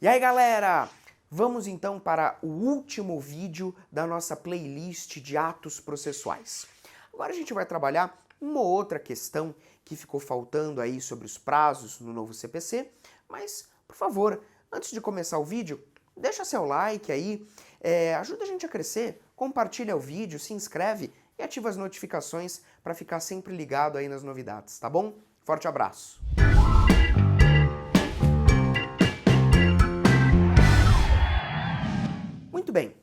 E aí, galera? Vamos então para o último vídeo da nossa playlist de atos processuais. Agora a gente vai trabalhar uma outra questão que ficou faltando aí sobre os prazos no novo CPC, mas, por favor, antes de começar o vídeo, deixa seu like aí, ajuda a gente a crescer, compartilha o vídeo, se inscreve e ativa as notificações para ficar sempre ligado aí nas novidades, tá bom? Forte abraço! Muito bem,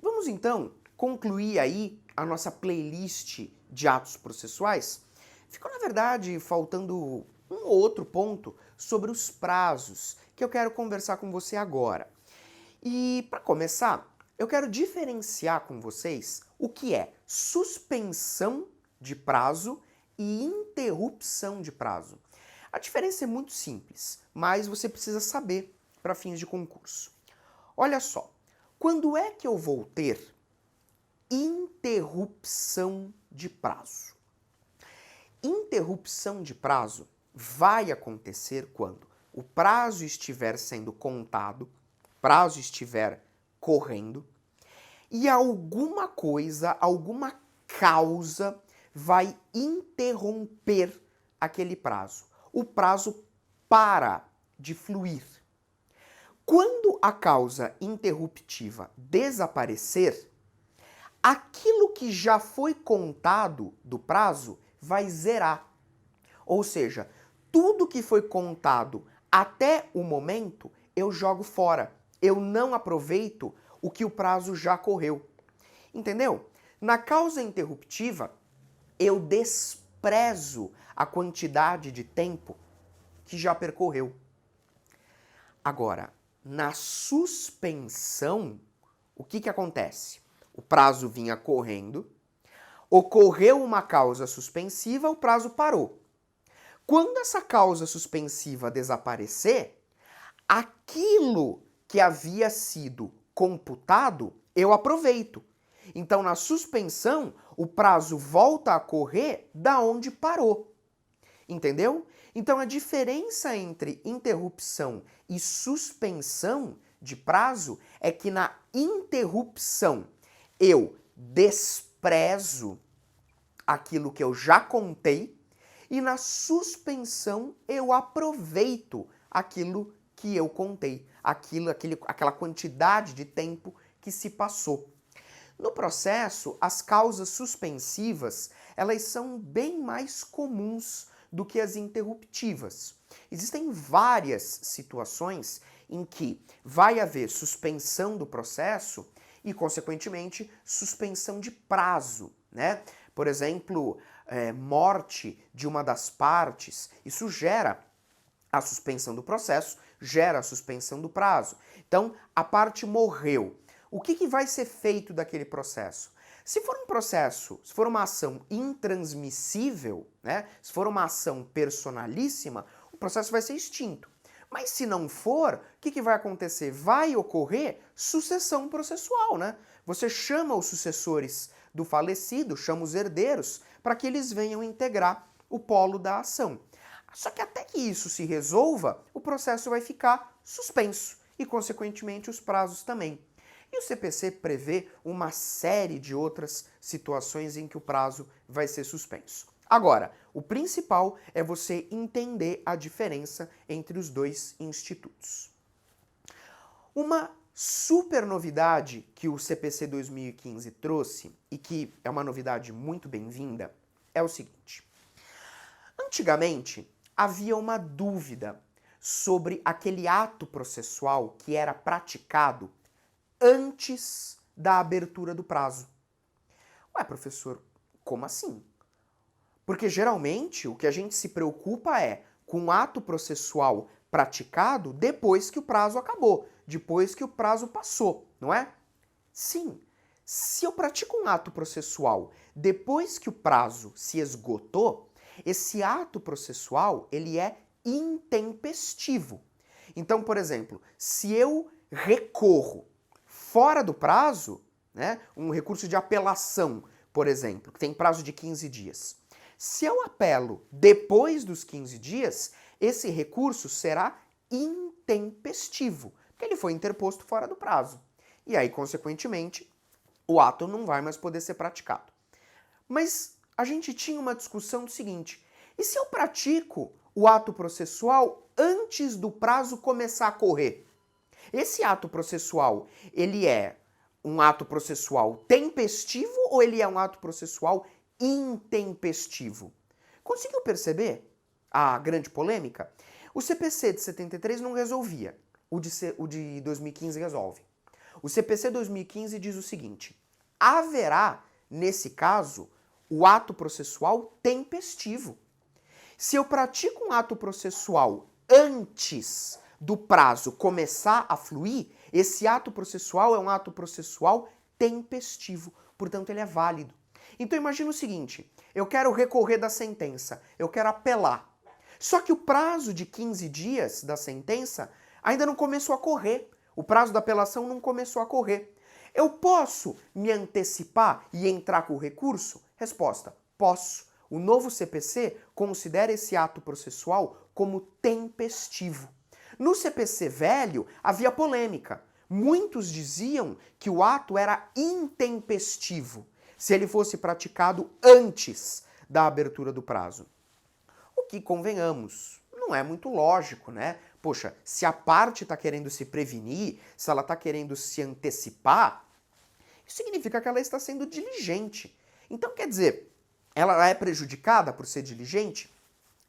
vamos então concluir aí a nossa playlist de atos processuais. Ficou, na verdade, faltando um ou outro ponto sobre os prazos que eu quero conversar com você agora. E, para começar, eu quero diferenciar com vocês o que é suspensão de prazo e interrupção de prazo. A diferença é muito simples, mas você precisa saber para fins de concurso. Olha só. Quando é que eu vou ter interrupção de prazo? Interrupção de prazo vai acontecer quando o prazo estiver sendo contado, o prazo estiver correndo, e alguma coisa, alguma causa vai interromper aquele prazo. O prazo para de fluir. Quando a causa interruptiva desaparecer, aquilo que já foi contado do prazo vai zerar. Ou seja, tudo que foi contado até o momento eu jogo fora. Eu não aproveito o que o prazo já correu. Entendeu? Na causa interruptiva, eu desprezo a quantidade de tempo que já percorreu. Agora, na suspensão, o que acontece? O prazo vinha correndo, ocorreu uma causa suspensiva, o prazo parou. Quando essa causa suspensiva desaparecer, aquilo que havia sido computado, eu aproveito. Então, na suspensão, o prazo volta a correr da onde parou. Entendeu? Então a diferença entre interrupção e suspensão de prazo é que na interrupção eu desprezo aquilo que eu já contei e na suspensão eu aproveito aquilo que eu contei, aquela quantidade de tempo que se passou. No processo, as causas suspensivas, elas são bem mais comuns do que as interruptivas. Existem várias situações em que vai haver suspensão do processo e, consequentemente, suspensão de prazo, né? Por exemplo, morte de uma das partes, isso gera a suspensão do processo, gera a suspensão do prazo. Então, a parte morreu. O que vai ser feito daquele processo? Se for um processo, se for uma ação intransmissível, né, se for uma ação personalíssima, o processo vai ser extinto. Mas se não for, o que vai acontecer? Vai ocorrer sucessão processual, né? Você chama os sucessores do falecido, chama os herdeiros, para que eles venham integrar o polo da ação. Só que até que isso se resolva, o processo vai ficar suspenso e, consequentemente, os prazos também. E o CPC prevê uma série de outras situações em que o prazo vai ser suspenso. Agora, o principal é você entender a diferença entre os dois institutos. Uma super novidade que o CPC 2015 trouxe, e que é uma novidade muito bem-vinda, é o seguinte. Antigamente, havia uma dúvida sobre aquele ato processual que era praticado antes da abertura do prazo. Ué, professor, como assim? Porque geralmente o que a gente se preocupa é com o ato processual praticado depois que o prazo acabou, depois que o prazo passou, não é? Sim, se eu pratico um ato processual depois que o prazo se esgotou, esse ato processual ele é intempestivo. Então, por exemplo, se eu recorro fora do prazo, né, um recurso de apelação, por exemplo, que tem prazo de 15 dias. Se eu apelo depois dos 15 dias, esse recurso será intempestivo, que ele foi interposto fora do prazo. E aí, consequentemente, o ato não vai mais poder ser praticado. Mas a gente tinha uma discussão do seguinte: e se eu pratico o ato processual antes do prazo começar a correr? Esse ato processual, ele é um ato processual tempestivo ou ele é um ato processual intempestivo? Conseguiu perceber a grande polêmica? O CPC de 73 não resolvia, o de 2015 resolve. O CPC 2015 diz o seguinte: haverá, nesse caso, o ato processual tempestivo. Se eu pratico um ato processual antes do prazo começar a fluir, esse ato processual é um ato processual tempestivo, portanto ele é válido. Então imagina o seguinte: eu quero recorrer da sentença, eu quero apelar. Só que o prazo de 15 dias da sentença ainda não começou a correr. O prazo da apelação não começou a correr. Eu posso me antecipar e entrar com o recurso? Resposta: posso. O novo CPC considera esse ato processual como tempestivo. No CPC velho havia polêmica. Muitos diziam que o ato era intempestivo se ele fosse praticado antes da abertura do prazo. O que, convenhamos, não é muito lógico, né? Poxa, se a parte está querendo se prevenir, se ela está querendo se antecipar, isso significa que ela está sendo diligente. Então, quer dizer, ela é prejudicada por ser diligente?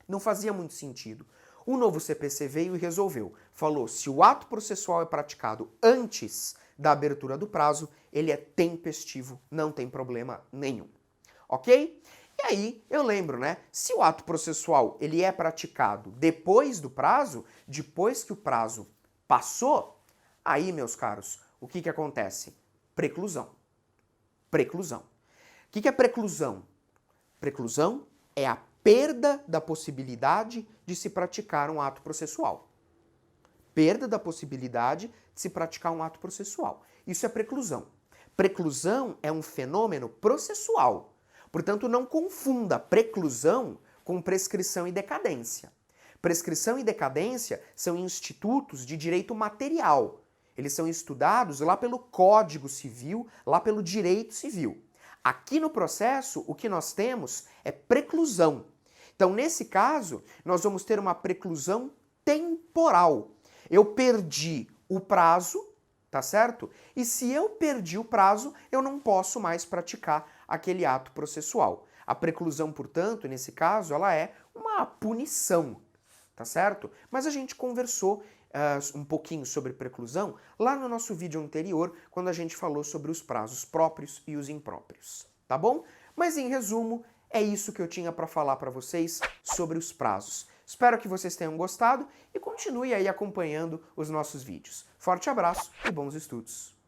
Não fazia muito sentido. O novo CPC veio e resolveu. Falou, se o ato processual é praticado antes da abertura do prazo, ele é tempestivo, não tem problema nenhum. Ok? E aí, eu lembro, né? Se o ato processual ele é praticado depois do prazo, depois que o prazo passou, aí, meus caros, o que acontece? Preclusão. Preclusão. O que é preclusão? Preclusão é a perda da possibilidade de se praticar um ato processual. Perda da possibilidade de se praticar um ato processual. Isso é preclusão. Preclusão é um fenômeno processual. Portanto, não confunda preclusão com prescrição e decadência. Prescrição e decadência são institutos de direito material. Eles são estudados lá pelo Código Civil, lá pelo direito civil. Aqui no processo, o que nós temos é preclusão. Então, nesse caso, nós vamos ter uma preclusão temporal. Eu perdi o prazo, tá certo? E se eu perdi o prazo, eu não posso mais praticar aquele ato processual. A preclusão, portanto, nesse caso, ela é uma punição, tá certo? Mas a gente conversou um pouquinho sobre preclusão lá no nosso vídeo anterior, quando a gente falou sobre os prazos próprios e os impróprios, tá bom? Mas em resumo, é isso que eu tinha para falar para vocês sobre os prazos. Espero que vocês tenham gostado e continue aí acompanhando os nossos vídeos. Forte abraço e bons estudos!